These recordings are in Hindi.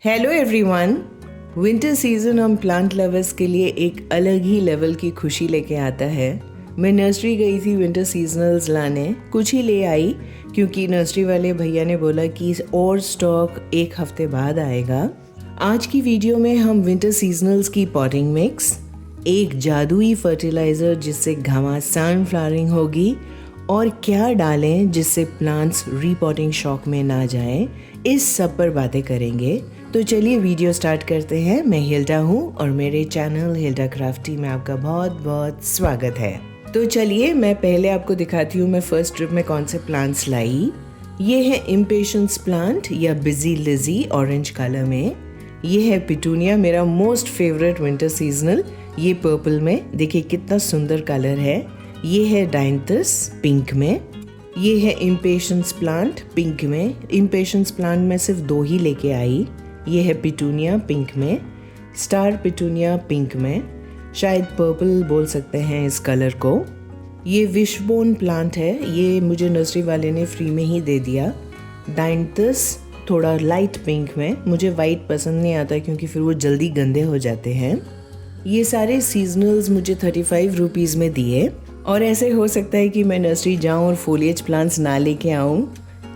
Hello everyone. विंटर सीजन हम प्लांट लवर्स के लिए एक अलग ही लेवल की खुशी लेके आता है। मैं नर्सरी गई थी विंटर सीजनल्स लाने, कुछ ही ले आई क्योंकि नर्सरी वाले भैया ने बोला कि और स्टॉक एक हफ्ते बाद आएगा। आज की वीडियो में हम विंटर सीजनल्स की पॉटिंग मिक्स, एक जादुई फर्टिलाइज़र जिससे घमासान फ्लावरिंग होगी और क्या डालें जिससे प्लांट्स रीपॉटिंग शॉक में ना जाएं, इस सब पर बातें करेंगे। तो चलिए वीडियो स्टार्ट करते हैं। मैं हिल्डा हूँ और मेरे चैनल हिल्डा क्राफ्टी में आपका बहुत बहुत स्वागत है। तो चलिए मैं पहले आपको दिखाती हूँ मैं फर्स्ट ट्रिप में कौन से प्लांट्स लाई। ये है इम्पेशंस प्लांट या बिजी लिजी ऑरेंज कलर में। ये है पिटूनिया, मेरा मोस्ट फेवरेट विंटर सीजनल। ये पर्पल में, देखिए कितना सुंदर कलर है। ये है डायंथस पिंक में। ये है इम्पेशंस प्लांट पिंक में। इम्पेशंस प्लांट में सिर्फ 2 ही लेके आई। ये है पिटूनिया पिंक में, स्टार पिटूनिया पिंक में, शायद पर्पल बोल सकते हैं इस कलर को। ये विशबोन प्लांट है, ये मुझे नर्सरी वाले ने फ्री में ही दे दिया। डायंथस थोड़ा लाइट पिंक में, मुझे वाइट पसंद नहीं आता क्योंकि फिर वो जल्दी गंदे हो जाते हैं। ये सारे सीजनल्स मुझे 35 रुपीज़ में दिए और ऐसे हो सकता है कि मैं नर्सरी जाऊं और फोलिएज प्लांट्स ना लेके आऊं।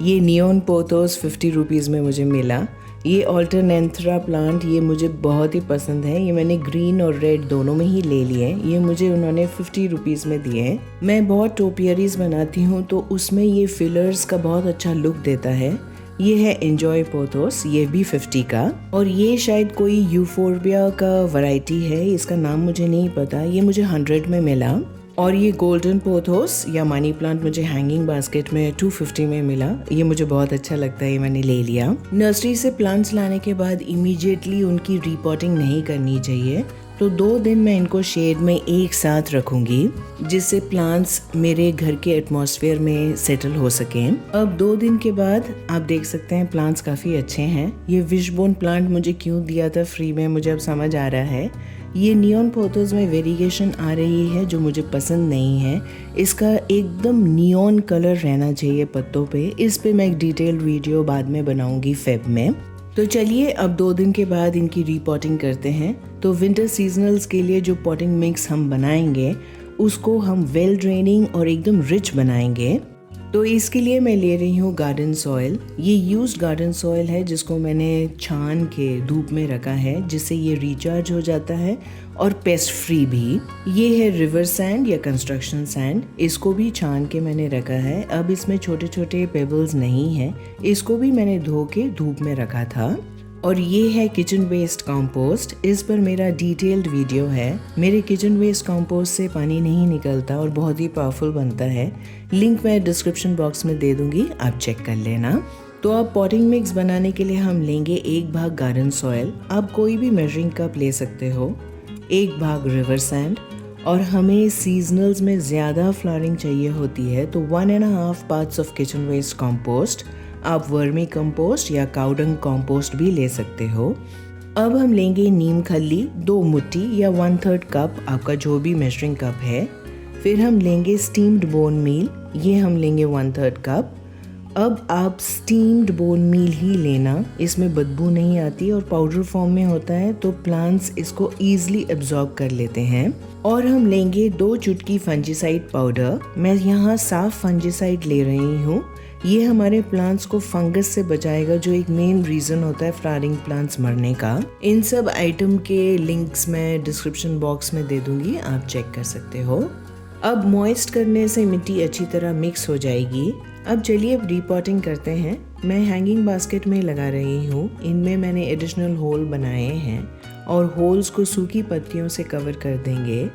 ये नियॉन पोथोस 50 रुपीज़ में मुझे मिला। ये ऑल्टरनेंथरा प्लांट ये मुझे बहुत ही पसंद है। ये मैंने ग्रीन और रेड दोनों में ही ले लिए। ये मुझे उन्होंने 50 रुपीज़ में दिए हैं। मैं बहुत टोपियरीज बनाती हूँ तो उसमें ये फिलर्स का बहुत अच्छा लुक देता है। ये है एंजॉय पोथोस, ये भी 50 का। और ये शायद कोई यूफोर्बिया का वैरायटी है, इसका नाम मुझे नहीं पता। ये मुझे 100 में मिला। और ये गोल्डन पोथोस या मनी प्लांट मुझे हैंगिंग बास्केट में 250 में मिला। ये मुझे बहुत अच्छा लगता है, ये मैंने ले लिया। नर्सरी से प्लांट्स लाने के बाद इमीडिएटली उनकी रीपॉटिंग नहीं करनी चाहिए, तो 2 दिन मैं इनको शेड में एक साथ रखूंगी जिससे प्लांट्स मेरे घर के एटमॉस्फेयर में सेटल हो सकें। अब 2 दिन के बाद आप देख सकते हैं प्लांट्स काफ़ी अच्छे हैं। ये विशबोन प्लांट मुझे क्यों दिया था फ्री में, मुझे अब समझ आ रहा है। ये नियॉन पोथोस में वेरिएशन आ रही है जो मुझे पसंद नहीं है। इसका एकदम नियॉन कलर रहना चाहिए पत्तों पे। इस पे मैं एक डिटेल्ड वीडियो बाद में बनाऊंगी फेब में। तो चलिए अब 2 दिन के बाद इनकी रीपॉटिंग करते हैं। तो विंटर सीजनल्स के लिए जो पॉटिंग मिक्स हम बनाएंगे उसको हम वेल ड्रेनिंग और एकदम रिच बनाएंगे। तो इसके लिए मैं ले रही हूँ गार्डन सॉइल। ये यूज्ड गार्डन सॉइल है जिसको मैंने छान के धूप में रखा है जिससे ये रिचार्ज हो जाता है और पेस्ट फ्री भी। ये है रिवर सैंड या कंस्ट्रक्शन सैंड, इसको भी छान के मैंने रखा है। अब इसमें छोटे छोटे पेबल्स नहीं हैं, इसको भी मैंने धो के धूप में रखा था। और ये है किचन वेस्ट कंपोस्ट, इस पर मेरा डिटेल्ड वीडियो है। मेरे किचन वेस्ट कंपोस्ट से पानी नहीं निकलता और बहुत ही पावरफुल बनता है। लिंक मैं डिस्क्रिप्शन बॉक्स में दे दूंगी, आप चेक कर लेना। तो अब पॉटिंग मिक्स बनाने के लिए हम लेंगे 1 भाग गार्डन सॉयल, आप कोई भी मेजरिंग कप ले सकते हो, 1 भाग रिवर सैंड, और हमें सीजनल्स में ज़्यादा फ्लावरिंग चाहिए होती है तो 1.5 parts of kitchen waste compost. आप वर्मी कंपोस्ट या काउडंग कंपोस्ट भी ले सकते हो। अब हम लेंगे नीम खल्ली 2 मुट्ठी या 1/3 कप, आपका जो भी मेजरिंग कप है। फिर हम लेंगे स्टीम्ड बोन मील, ये हम लेंगे 1/3 कप। अब आप स्टीम्ड बोन मील ही लेना, इसमें बदबू नहीं आती और पाउडर फॉर्म में होता है तो प्लांट्स इसको ईजिली एब्जॉर्ब कर लेते हैं। और हम लेंगे 2 चुटकी फंजीसाइड पाउडर। मैं यहाँ साफ फंजीसाइड ले रही हूँ। ये हमारे प्लांट्स को फंगस से बचाएगा जो एक मेन रीज़न होता है फ्लावरिंग प्लांट्स मरने का। इन सब आइटम के लिंक्स मैं डिस्क्रिप्शन बॉक्स में दे दूंगी, आप चेक कर सकते हो। अब मॉइस्ट करने से मिट्टी अच्छी तरह मिक्स हो जाएगी। अब चलिए अब रीपॉटिंग करते हैं। मैं हैंगिंग बास्केट में लगा रही हूँ। इनमें मैंने एडिशनल होल बनाए हैं और होल्स को सूखी पत्तियों से कवर कर देंगे।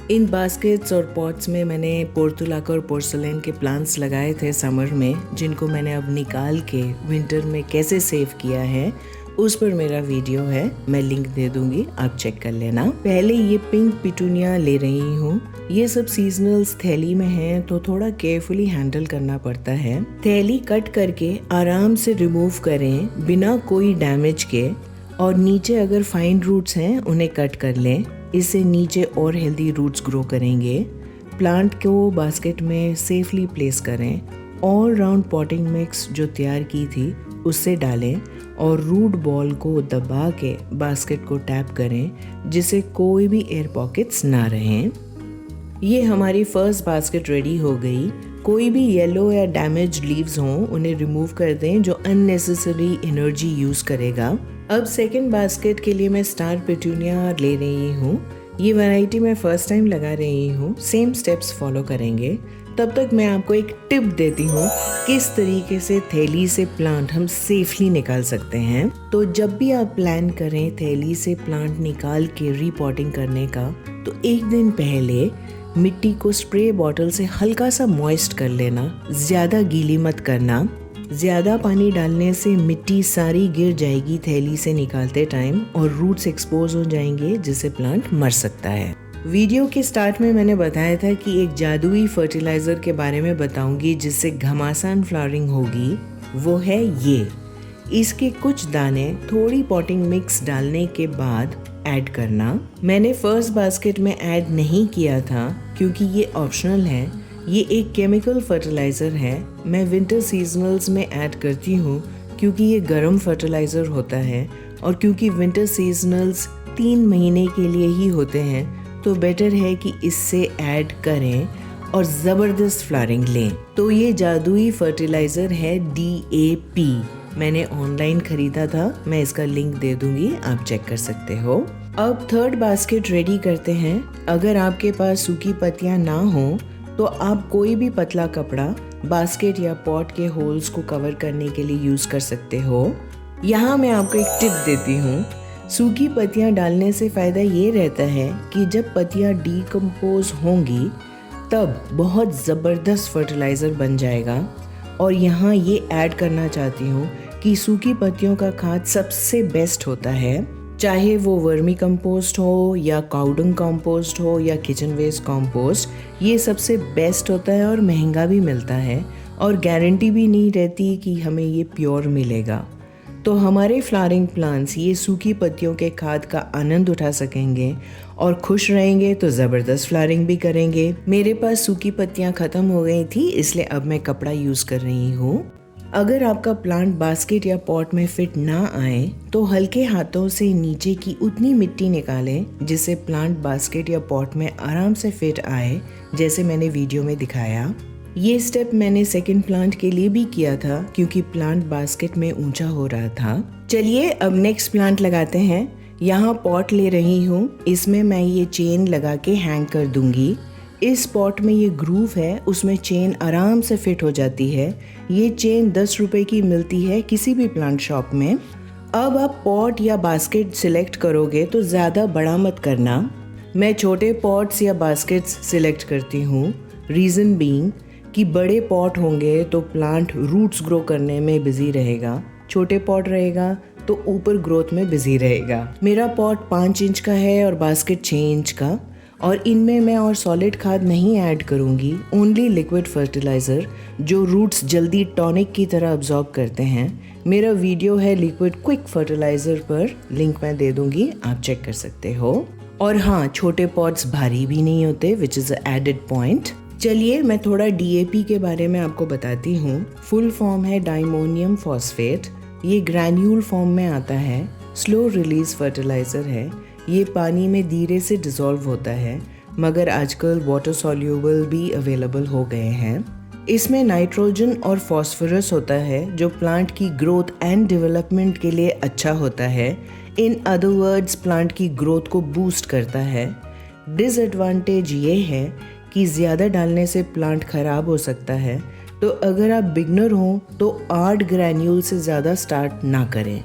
इन बास्केट्स और पॉट्स में मैंने पोर्तुलाका और पोर्सलेन के प्लांट्स लगाए थे समर में, जिनको मैंने अब निकाल के विंटर में कैसे सेव किया है उस पर मेरा वीडियो है, मैं लिंक दे दूंगी, आप चेक कर लेना। पहले ये पिंक पिटूनिया ले रही हूँ। ये सब सीजनल्स थैली में है तो थोड़ा केयरफुली हैंडल करना पड़ता है। थैली कट करके आराम से रिमूव करें बिना कोई डैमेज के, और नीचे अगर फाइन रूट्स हैं उन्हें कट कर लें, इससे नीचे और हेल्दी रूट्स ग्रो करेंगे। प्लांट को बास्केट में सेफली प्लेस करें। ऑल राउंड पॉटिंग मिक्स जो तैयार की थी उससे डालें और रूट बॉल को दबा के बास्केट को टैप करें जिससे कोई भी एयर पॉकेट्स ना रहें। ये हमारी फर्स्ट बास्केट रेडी हो गई। कोई भी येलो या डैमेज लीव्स हों उन्हें रिमूव कर दें जो अननेसेसरी एनर्जी यूज़ करेगा। अब सेकंड बास्केट के लिए मैं स्टार पेटूनिया ले रही हूँ। ये वैरायटी मैं फर्स्ट टाइम लगा रही हूँ। सेम स्टेप्स फॉलो करेंगे। तब तक मैं आपको एक टिप देती हूँ किस तरीके से थैली से प्लांट हम सेफली निकाल सकते हैं। तो जब भी आप प्लान करें थैली से प्लांट निकाल के रीपॉटिंग करने का, तो एक दिन पहले मिट्टी को स्प्रे बॉटल से हल्का सा मॉइस्ट कर लेना, ज़्यादा गीली मत करना। ज़्यादा पानी डालने से मिट्टी सारी गिर जाएगी थैली से निकालते टाइम और रूट्स एक्सपोज हो जाएंगे जिससे प्लांट मर सकता है। वीडियो के स्टार्ट में मैंने बताया था कि एक जादुई फर्टिलाइज़र के बारे में बताऊंगी जिससे घमासान फ्लावरिंग होगी। वो है ये। इसके कुछ दाने थोड़ी पॉटिंग मिक्स डालने के बाद ऐड करना। मैंने फर्स्ट बास्केट में ऐड नहीं किया था क्योंकि ये ऑप्शनल है। ये एक केमिकल फर्टिलाइज़र है। मैं विंटर सीजनल्स में ऐड करती हूँ क्योंकि ये गर्म फर्टिलाइज़र होता है और क्योंकि विंटर सीजनल्स 3 महीने के लिए ही होते हैं तो बेटर है कि इससे ऐड करें और ज़बरदस्त फ्लावरिंग लें। तो ये जादुई फर्टिलाइज़र है DAP। मैंने ऑनलाइन खरीदा था, मैं इसका लिंक दे दूंगी, आप चेक कर सकते हो। अब थर्ड बास्केट रेडी करते हैं। अगर आपके पास सूखी पत्तियां ना हो तो आप कोई भी पतला कपड़ा बास्केट या पॉट के होल्स को कवर करने के लिए यूज़ कर सकते हो। यहाँ मैं आपको एक टिप देती हूँ। सूखी पत्तियां डालने से फ़ायदा ये रहता है कि जब पत्तियां डीकम्पोज होंगी तब बहुत ज़बरदस्त फर्टिलाइज़र बन जाएगा। और यहाँ ये ऐड करना चाहती हूँ कि सूखी पत्तियों का खाद सबसे बेस्ट होता है, चाहे वो वर्मी कंपोस्ट हो या काउडंग कंपोस्ट हो या किचन वेस्ट कंपोस्ट। ये सबसे बेस्ट होता है और महंगा भी मिलता है और गारंटी भी नहीं रहती कि हमें ये प्योर मिलेगा। तो हमारे फ्लावरिंग प्लांट्स ये सूखी पत्तियों के खाद का आनंद उठा सकेंगे और खुश रहेंगे तो ज़बरदस्त फ्लावरिंग भी करेंगे। मेरे पास सूखी पत्तियां ख़त्म हो गई थी इसलिए अब मैं कपड़ा यूज़ कर रही हूँ। अगर आपका प्लांट बास्केट या पॉट में फिट ना आए तो हल्के हाथों से नीचे की उतनी मिट्टी निकालें जिससे प्लांट बास्केट या पॉट में आराम से फिट आए, जैसे मैंने वीडियो में दिखाया। ये स्टेप मैंने सेकंड प्लांट के लिए भी किया था क्योंकि प्लांट बास्केट में ऊंचा हो रहा था। चलिए अब नेक्स्ट प्लांट लगाते हैं। यहाँ पॉट ले रही हूँ, इसमें मैं ये चेन लगा के हैंग कर दूंगी। इस पॉट में ये ग्रूव है, उसमें चेन आराम से फिट हो जाती है। ये चेन 10 रुपए की मिलती है किसी भी प्लांट शॉप में। अब आप पॉट या बास्केट सिलेक्ट करोगे तो ज़्यादा बड़ा मत करना। मैं छोटे पॉट्स या बास्केट्स सिलेक्ट करती हूँ। रीज़न बीइंग कि बड़े पॉट होंगे तो प्लांट रूट्स ग्रो करने में बिजी रहेगा, छोटे पॉट रहेगा तो ऊपर ग्रोथ में बिजी रहेगा। मेरा पॉट 5 इंच का है और बास्केट 6 इंच का, और इनमें मैं और सॉलिड खाद नहीं ऐड करूँगी, ओनली लिक्विड फर्टिलाइज़र जो रूट्स जल्दी टॉनिक की तरह अब्जॉर्ब करते हैं। मेरा वीडियो है लिक्विड क्विक फर्टिलाइज़र पर, लिंक मैं दे दूँगी, आप चेक कर सकते हो। और हाँ, छोटे पॉट्स भारी भी नहीं होते, which is a added point. चलिए मैं थोड़ा DAP के बारे में आपको बताती हूँ। फुल फॉर्म है डाइमोनियम फॉस्फेट। ये ग्रैन्यूल फॉर्म में आता है, स्लो रिलीज फर्टिलाइज़र है। ये पानी में धीरे से डिसॉल्व होता है, मगर आजकल वाटर सॉल्यूबल भी अवेलेबल हो गए हैं। इसमें नाइट्रोजन और फॉस्फोरस होता है जो प्लांट की ग्रोथ एंड डेवलपमेंट के लिए अच्छा होता है। इन अदर वर्ड्स प्लांट की ग्रोथ को बूस्ट करता है। डिसएडवांटेज ये है कि ज़्यादा डालने से प्लांट ख़राब हो सकता है, तो अगर आप बिगनर हो तो 8 ग्रैन्यूल से ज़्यादा स्टार्ट ना करें।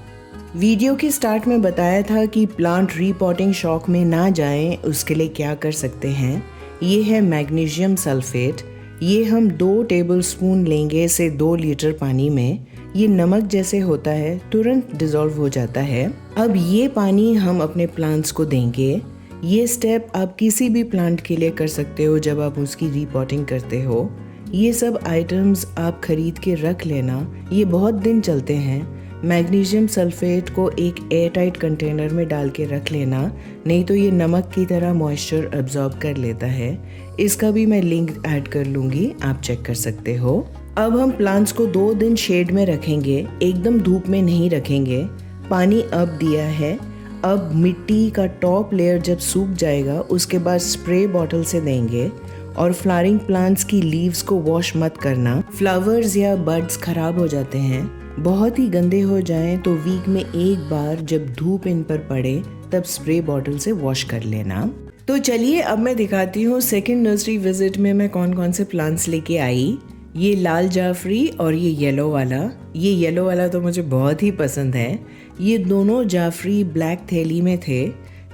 वीडियो के स्टार्ट में बताया था कि प्लांट रीपॉटिंग शॉक में ना जाएं, उसके लिए क्या कर सकते हैं। ये है मैग्नीशियम सल्फेट। ये हम 2 टेबलस्पून लेंगे से 2 लीटर पानी में। ये नमक जैसे होता है, तुरंत डिसॉल्व हो जाता है। अब ये पानी हम अपने प्लांट्स को देंगे। ये स्टेप आप किसी भी प्लांट के लिए कर सकते हो जब आप उसकी रीपॉटिंग करते हो। ये सब आइटम्स आप खरीद के रख लेना, ये बहुत दिन चलते हैं। मैग्नीशियम सल्फेट को एक एयरटाइट कंटेनर में डाल के रख लेना, नहीं तो ये नमक की तरह मॉइस्चर अब्जॉर्ब कर लेता है। इसका भी मैं लिंक ऐड कर लूँगी, आप चेक कर सकते हो। अब हम प्लांट्स को 2 दिन शेड में रखेंगे, एकदम धूप में नहीं रखेंगे। पानी अब दिया है। अब मिट्टी का टॉप लेयर जब सूख जाएगा उसके बाद स्प्रे बॉटल से देंगे। और फ्लावरिंग प्लांट्स की लीव्स को वॉश मत करना, फ्लावर्स या बड्स खराब हो जाते हैं। बहुत ही गंदे हो जाएं तो वीक में एक बार जब धूप इन पर पड़े तब स्प्रे बॉटल से वॉश कर लेना। तो चलिए अब मैं दिखाती हूँ सेकंड नर्सरी विजिट में मैं कौन कौन से प्लांट्स लेके आई। ये लाल जाफरी और ये येलो वाला तो मुझे बहुत ही पसंद है। ये दोनों जाफरी ब्लैक थैली में थे।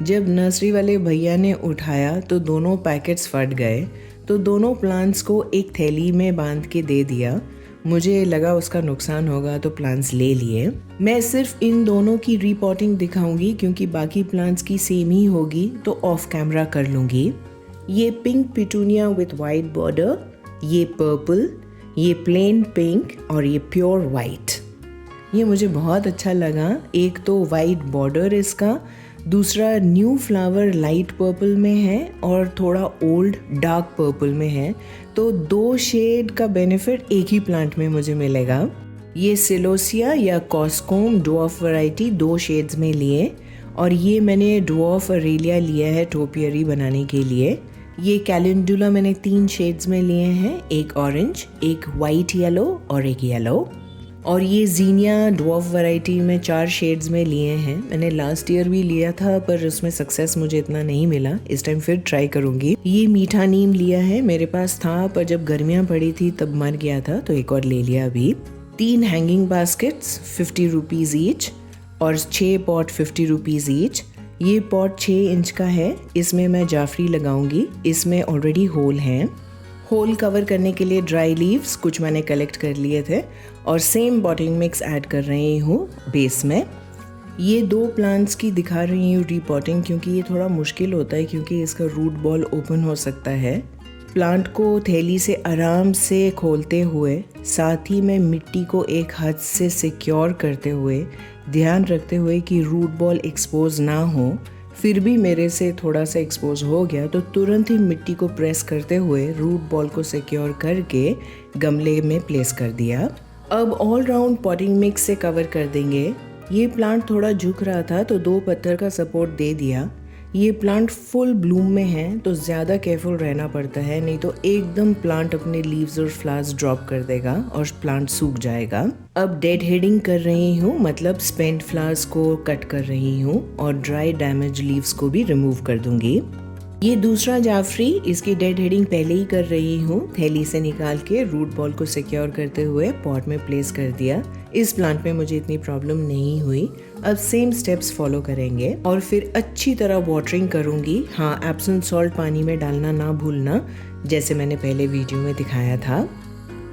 जब नर्सरी वाले भैया ने उठाया तो दोनों पैकेट्स फट गए, तो दोनों प्लांट्स को एक थैली में बांध के दे दिया। मुझे लगा उसका नुकसान होगा तो प्लांट्स ले लिए। मैं सिर्फ इन दोनों की रीपॉटिंग दिखाऊंगी क्योंकि बाकी प्लांट्स की सेम ही होगी तो ऑफ कैमरा कर लूँगी। ये pink petunia with white border, ये पर्पल, ये प्लेन पिंक और ये प्योर वाइट। ये मुझे बहुत अच्छा लगा। एक तो वाइट बॉर्डर इसका, दूसरा न्यू फ्लावर लाइट पर्पल में है और थोड़ा ओल्ड डार्क पर्पल में है, तो 2 शेड का बेनिफिट एक ही प्लांट में मुझे मिलेगा। ये सिलोसिया या कॉस्कोम ड्वार्फ वैरायटी 2 शेड्स में लिए और ये मैंने ड्वार्फ अरेलिया लिया है टोपियरी बनाने के लिए। ये कैलेंडुला मैंने 3 शेड्स में लिए हैं, एक ऑरेंज, एक वाइट येलो और एक येलो। और ये जीनिया ड्वार्फ वैरायटी में 4 शेड्स में लिए हैं। मैंने लास्ट ईयर भी लिया था पर उसमें सक्सेस मुझे इतना नहीं मिला, इस टाइम फिर ट्राई करूँगी। ये मीठा नीम लिया है, मेरे पास था पर जब गर्मियाँ पड़ी थी तब मर गया था तो एक और ले लिया अभी। 3 हैंगिंग बास्केट्स 50 रुपीज़ ईच और 6 पॉट 50 रुपीज़ ईच। ये पॉट 6 इंच का है, इसमें मैं जाफरी लगाऊंगी। इसमें ऑलरेडी होल हैं। होल कवर करने के लिए ड्राई लीव्स कुछ मैंने कलेक्ट कर लिए थे और सेम पॉटिंग मिक्स ऐड कर रही हूँ बेस में। ये 2 प्लांट्स की दिखा रही हूँ रीपॉटिंग क्योंकि ये थोड़ा मुश्किल होता है क्योंकि इसका रूट बॉल ओपन हो सकता है। प्लांट को थैली से आराम से खोलते हुए साथ ही में मिट्टी को एक हाथ से सिक्योर करते हुए ध्यान रखते हुए कि रूट बॉल एक्सपोज ना हो, फिर भी मेरे से थोड़ा सा एक्सपोज हो गया तो तुरंत ही मिट्टी को प्रेस करते हुए रूट बॉल को सिक्योर करके गमले में प्लेस कर दिया। अब ऑल राउंड पॉटिंग मिक्स से कवर कर देंगे। ये प्लांट थोड़ा झुक रहा था तो 2 पत्थर का सपोर्ट दे दिया। ये प्लांट फुल ब्लूम में है तो ज़्यादा केयरफुल रहना पड़ता है, नहीं तो एकदम प्लांट अपने लीव्स और फ्लावर्स ड्रॉप कर देगा और प्लांट सूख जाएगा। अब डेड हेडिंग कर रही हूँ, मतलब स्पेंट फ्लावर्स को कट कर रही हूँ और ड्राई डैमेज लीव्स को भी रिमूव कर दूंगी। ये दूसरा जाफरी, इसकी डेड हेडिंग पहले ही कर रही हूँ। थैली से निकाल के रूट बॉल को सिक्योर करते हुए पॉट में प्लेस कर दिया। इस प्लांट में मुझे इतनी प्रॉब्लम नहीं हुई। अब सेम स्टेप्स फॉलो करेंगे और फिर अच्छी तरह वाटरिंग करूँगी। हाँ, एप्सम सॉल्ट पानी में डालना ना भूलना, जैसे मैंने पहले वीडियो में दिखाया था।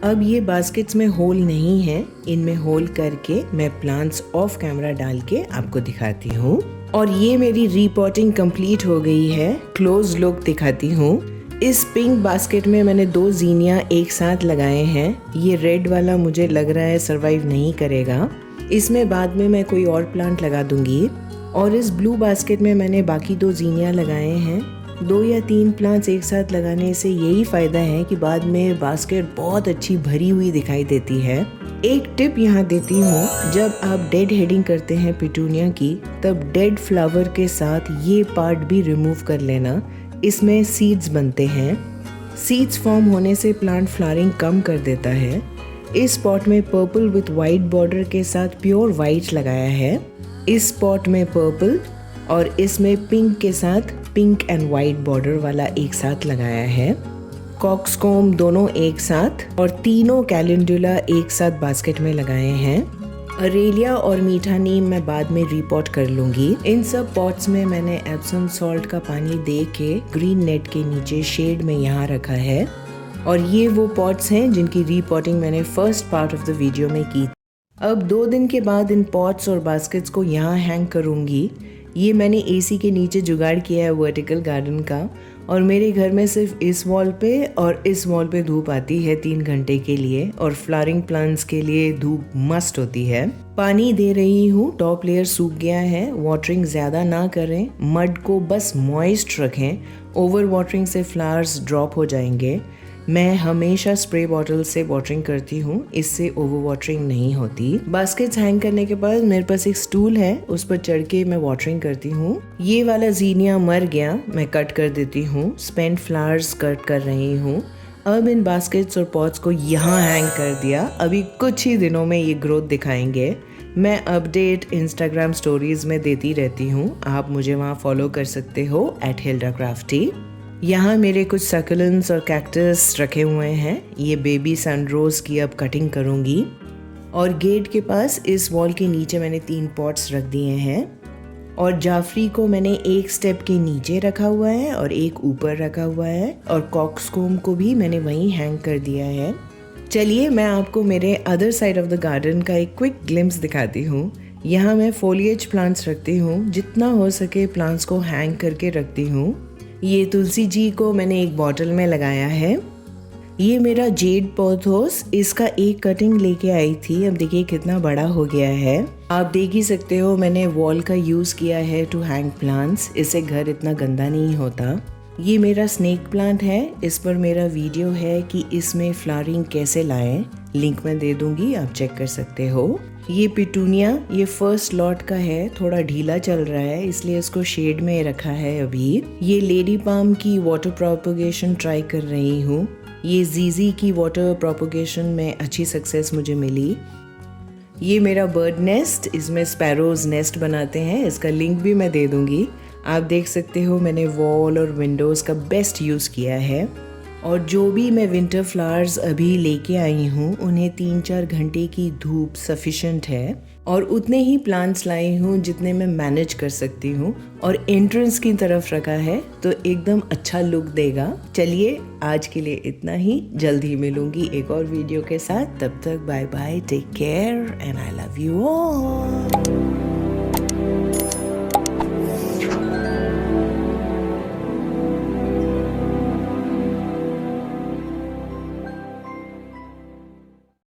अब ये बास्केट्स में होल नहीं है, इनमें होल करके मैं प्लांट्स ऑफ कैमरा डाल के आपको दिखाती हूँ। और ये मेरी रीपॉटिंग कंप्लीट हो गई है। क्लोज लुक दिखाती हूँ। इस पिंक बास्केट में मैंने 2 जीनिया एक साथ लगाए हैं। ये रेड वाला मुझे लग रहा है सरवाइव नहीं करेगा, इसमें बाद में मैं कोई और प्लांट लगा दूंगी। और इस ब्लू बास्केट में मैंने बाकी 2 जीनिया लगाए हैं। 2 या 3 प्लांट्स एक साथ लगाने से यही फ़ायदा है कि बाद में बास्केट बहुत अच्छी भरी हुई दिखाई देती है। एक टिप यहाँ देती हूँ, जब आप डेड हेडिंग करते हैं पिटूनिया की तब डेड फ्लावर के साथ ये पार्ट भी रिमूव कर लेना, इसमें सीड्स बनते हैं। सीड्स फॉर्म होने से प्लांट फ्लावरिंग कम कर देता है। इस पॉट में पर्पल विथ वाइट बॉर्डर के साथ प्योर वाइट लगाया है। इस पॉट में पर्पल और इसमें पिंक के साथ पिंक एंड वाइट बॉर्डर वाला एक साथ लगाया है। कॉक्सकॉम दोनों एक साथ और तीनों कैलेंडुला एक साथ बास्केट में लगाए हैं। अरेलिया और मीठा नीम मैं बाद में रीपॉट कर लूंगी। इन सब पॉट्स में मैंने एप्सम सॉल्ट का पानी दे के ग्रीन नेट के नीचे शेड में यहाँ रखा है। और ये वो पॉट्स हैं जिनकी रीपॉटिंग मैंने first part of the video में की। अब 2 दिन के बाद इन पॉट्स और बास्केट्स को यहाँ हैंग करूँगी। ये मैंने एसी के नीचे जुगाड़ किया है वर्टिकल गार्डन का, और मेरे घर में सिर्फ इस वॉल पे और इस वॉल पे धूप आती है 3 घंटे के लिए, और फ्लावरिंग प्लांट्स के लिए धूप मस्ट होती है। पानी दे रही हूँ, टॉप लेयर सूख गया है। वाटरिंग ज़्यादा ना करें, मड को बस मॉइस्ट रखें, ओवर वाटरिंग से फ्लावर्स ड्रॉप हो जाएंगे। मैं हमेशा स्प्रे बॉटल से वाटरिंग करती हूँ, इससे ओवर वाटरिंग नहीं होती। बास्केट्स हैंग करने के बाद मेरे पास एक स्टूल है, उस पर चढ़ के मैं वाटरिंग करती हूँ। ये वाला जीनिया मर गया, मैं कट कर देती हूँ। स्पेंट फ्लावर्स कट कर रही हूँ। अब इन बास्केट्स और पॉट्स को यहाँ हैंग कर दिया। अभी कुछ ही दिनों में ये ग्रोथ दिखाएंगे। मैं अपडेट इंस्टाग्राम स्टोरीज में देती रहती हूँ, आप मुझे वहाँ फॉलो कर सकते हो @HildaCrafty। यहाँ मेरे कुछ सक्युलेंट्स और कैक्टस रखे हुए हैं। ये बेबी सनरोज की अब कटिंग करूँगी। और गेट के पास इस वॉल के नीचे मैंने 3 पॉट्स रख दिए हैं। और जाफरी को मैंने एक स्टेप के नीचे रखा हुआ है और एक ऊपर रखा हुआ है। और कॉक्सकोम को भी मैंने वहीं हैंग कर दिया है। चलिए मैं आपको मेरे other side of the garden का एक क्विक ग्लिम्स दिखाती हूँ। यहाँ मैं फोलिएज प्लांट्स रखती हूँ, जितना हो सके प्लांट्स को हैंग करके रखती हूँ। ये तुलसी जी को मैंने एक बॉटल में लगाया है। ये मेरा जेड पोथोस, इसका एक कटिंग लेके आई थी, अब देखिए कितना बड़ा हो गया है। आप देख ही सकते हो मैंने वॉल का यूज़ किया है टू हैंग प्लांट्स, इससे घर इतना गंदा नहीं होता। ये मेरा स्नेक प्लांट है, इस पर मेरा वीडियो है कि इसमें फ्लावरिंग कैसे लाएं, लिंक मैं दे दूंगी, आप चेक कर सकते हो। ये पिटूनिया, ये फर्स्ट लॉट का है, थोड़ा ढीला चल रहा है इसलिए इसको शेड में रखा है अभी। ये लेडी पाम की वाटर प्रोपगेशन ट्राई कर रही हूँ। ये जीजी की वाटर प्रोपगेशन में अच्छी सक्सेस मुझे मिली। ये मेरा बर्ड नेस्ट, इसमें स्पैरोज नेस्ट बनाते हैं, इसका लिंक भी मैं दे दूंगी। आप देख सकते हो मैंने वॉल और विंडोज़ का बेस्ट यूज़ किया है। और जो भी मैं विंटर फ्लावर्स अभी लेके आई हूँ उन्हें 3-4 घंटे की धूप सफिशेंट है। और उतने ही प्लांट्स लाई हूँ जितने मैं मैनेज कर सकती हूँ। और एंट्रेंस की तरफ रखा है तो एकदम अच्छा लुक देगा। चलिए आज के लिए इतना ही, जल्द ही मिलूंगी एक और वीडियो के साथ। तब तक bye bye, take care and I love you all.